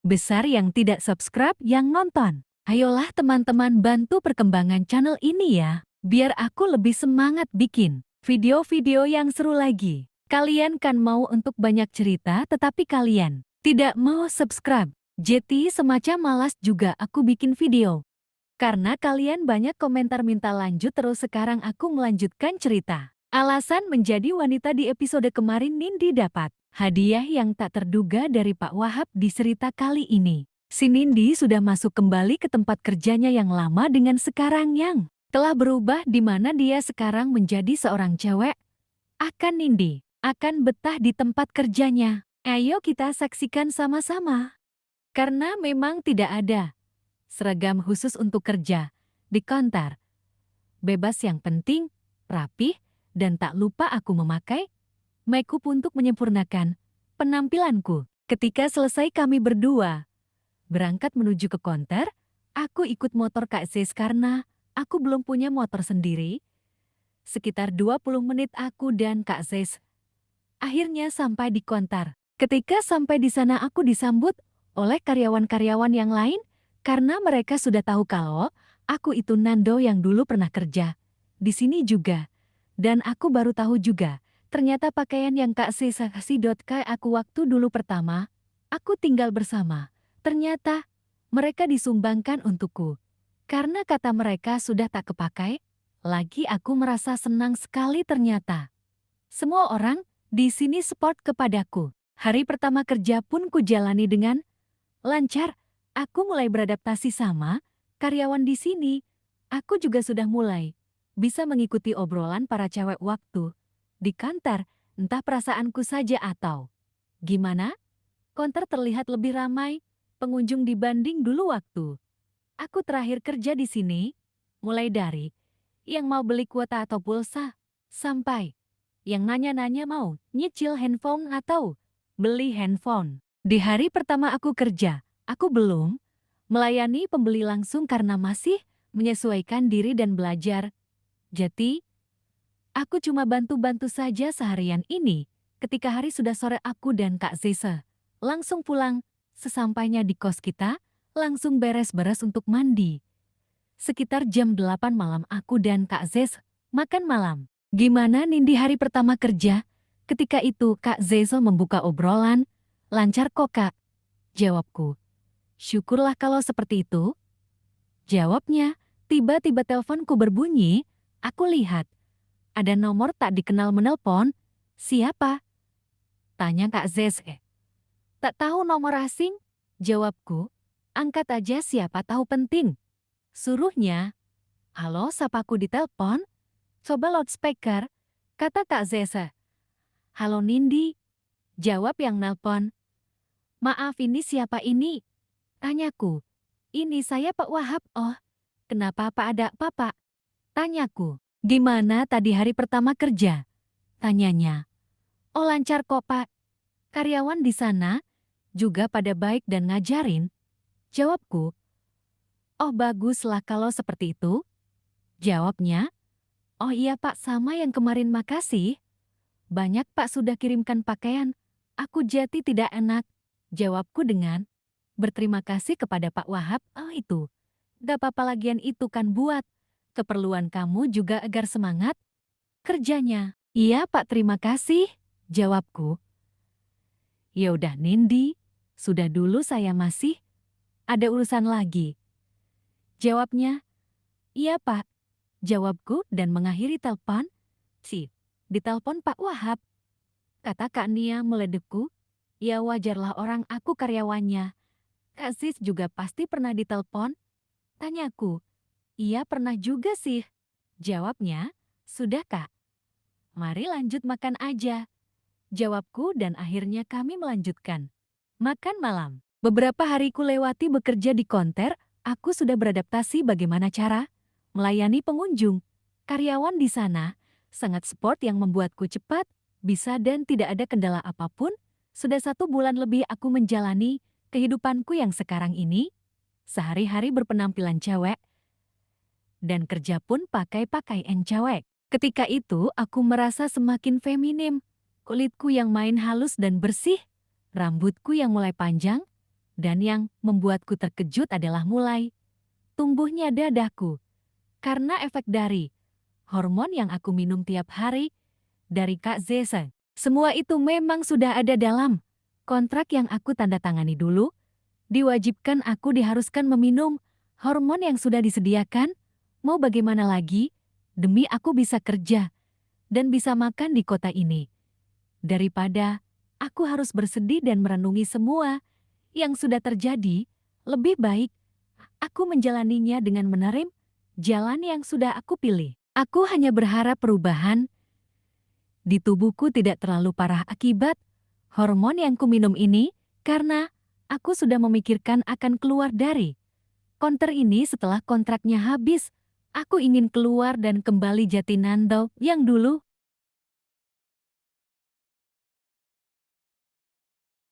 besar yang tidak subscribe yang nonton. Ayolah teman-teman bantu perkembangan channel ini ya, biar aku lebih semangat bikin video-video yang seru lagi. Kalian kan mau untuk banyak cerita tetapi kalian tidak mau subscribe. Jadi semacam malas juga aku bikin video. Karena kalian banyak komentar minta lanjut terus sekarang aku melanjutkan cerita. Alasan menjadi wanita di episode kemarin Nindi dapat hadiah yang tak terduga dari Pak Wahab di cerita kali ini. Si Nindi sudah masuk kembali ke tempat kerjanya yang lama dengan sekarang yang telah berubah di mana dia sekarang menjadi seorang cewek. Akan Nindi akan betah di tempat kerjanya. Ayo kita saksikan sama-sama. Karena memang tidak ada seragam khusus untuk kerja di kantor. Bebas yang penting, rapih, dan tak lupa aku memakai makeup untuk menyempurnakan penampilanku. Ketika selesai kami berdua berangkat menuju ke konter, aku ikut motor Kak Zes karena aku belum punya motor sendiri. Sekitar 20 menit aku dan Kak Zes akhirnya sampai di konter. Ketika sampai di sana aku disambut oleh karyawan-karyawan yang lain karena mereka sudah tahu kalau aku itu Nando yang dulu pernah kerja di sini juga. Dan aku baru tahu juga, ternyata pakaian yang Kak Zes kasih kayak aku waktu dulu pertama, aku tinggal bersama. Ternyata mereka disumbangkan untukku. Karena kata mereka sudah tak kepakai, lagi aku merasa senang sekali ternyata. Semua orang di sini support kepadaku. Hari pertama kerja pun kujalani dengan lancar. Aku mulai beradaptasi sama karyawan di sini. Aku juga sudah mulai bisa mengikuti obrolan para cewek waktu di kantor, entah perasaanku saja atau gimana. Konter terlihat lebih ramai pengunjung dibanding dulu waktu aku terakhir kerja di sini, mulai dari yang mau beli kuota atau pulsa, sampai yang nanya-nanya mau nyicil handphone atau beli handphone. Di hari pertama aku kerja, aku belum melayani pembeli langsung karena masih menyesuaikan diri dan belajar. Jadi, aku cuma bantu-bantu saja seharian ini. Ketika hari sudah sore aku dan Kak Zesa langsung pulang. Sesampainya di kos kita, langsung beres-beres untuk mandi. Sekitar jam 8 malam aku dan Kak Zes makan malam. Gimana Nindi hari pertama kerja? Ketika itu Kak Zeso membuka obrolan. Lancar kok Kak? Jawabku. Syukurlah kalau seperti itu. Jawabnya, tiba-tiba teleponku berbunyi. Aku lihat, ada nomor tak dikenal menelpon. Siapa? Tanya Kak Zes. Tak tahu nomor asing? Jawabku. Angkat aja siapa tahu penting. Suruhnya. Halo, sapaku ditelepon. Coba loudspeaker, kata Kak Zesa. Halo Nindi, jawab yang nelpon. Maaf ini siapa ini? Tanyaku. Ini saya Pak Wahab. Oh, kenapa Pak ada apa? Tanyaku. Gimana tadi hari pertama kerja? Tanyanya. Oh lancar kok Pak. Karyawan di sana juga pada baik dan ngajarin. Jawabku. Oh baguslah kalau seperti itu. Jawabnya. Oh iya Pak sama yang kemarin makasih. Banyak Pak sudah kirimkan pakaian. Aku jadi tidak enak. Jawabku dengan berterima kasih kepada Pak Wahab. Oh itu. Gak apa-apa lagian itu kan buat keperluan kamu juga agar semangat kerjanya. Iya Pak terima kasih. Jawabku. Ya udah Nindi. Sudah dulu saya masih ada urusan lagi. Jawabnya. Iya Pak. Jawabku dan mengakhiri telepon. Ditelepon Pak Wahab. Kata Kak Nia meledekku. Ya wajarlah orang aku karyawannya. Kak Sis juga pasti pernah ditelepon. Tanyaku. Iya pernah juga sih. Jawabnya. Sudah Kak. Mari lanjut makan aja. Jawabku dan akhirnya kami melanjutkan makan malam. Beberapa hari ku lewati bekerja di konter. Aku sudah beradaptasi bagaimana cara melayani pengunjung. Karyawan di sana sangat support yang membuatku cepat, bisa dan tidak ada kendala apapun. Sudah 1 bulan lebih aku menjalani kehidupanku yang sekarang ini. Sehari-hari berpenampilan cewek. Dan kerja pun pakai pakaian cewek. Ketika itu aku merasa semakin feminim. Kulitku yang main halus dan bersih. Rambutku yang mulai panjang. Dan yang membuatku terkejut adalah mulai tumbuhnya dadaku. Karena efek dari hormon yang aku minum tiap hari dari Kak Zese. Semua itu memang sudah ada dalam kontrak yang aku tanda tangani dulu. Diwajibkan aku diharuskan meminum hormon yang sudah disediakan. Mau bagaimana lagi? Demi aku bisa kerja dan bisa makan di kota ini. Daripada aku harus bersedih dan merenungi semua yang sudah terjadi, lebih baik aku menjalaninya dengan menerima jalan yang sudah aku pilih. Aku hanya berharap perubahan di tubuhku tidak terlalu parah akibat hormon yang kuminum ini, karena aku sudah memikirkan akan keluar dari konter ini setelah kontraknya habis. Aku ingin keluar dan kembali Jatinangor yang dulu